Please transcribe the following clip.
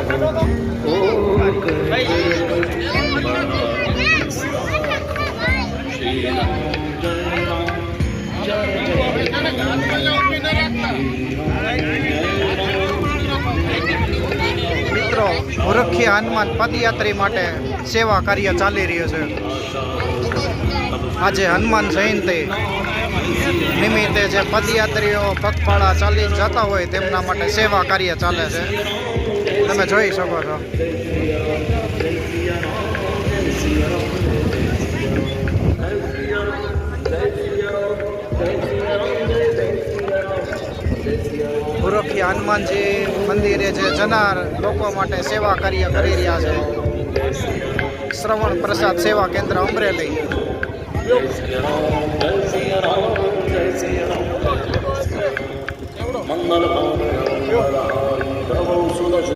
મિત્રો, ભૂરખિયા હનુમાન પદયાત્રી માટે સેવા કાર્ય ચાલી રહ્યું છે. આજે હનુમાન જયંતિ નિમિત્તે જે પદયાત્રીઓ પગપાળા ચાલીને જતા હોય તેમના માટે સેવા કાર્ય ચાલે છે. તમે જોઈ શકો છો. ભૂરખિયા હનુમાનજી મંદિરે જે જનાર લોકો માટે સેવા કાર્ય કરી રહ્યા છે. શ્રવણ પ્રસાદ સેવા કેન્દ્ર અમરેલી. મંગલ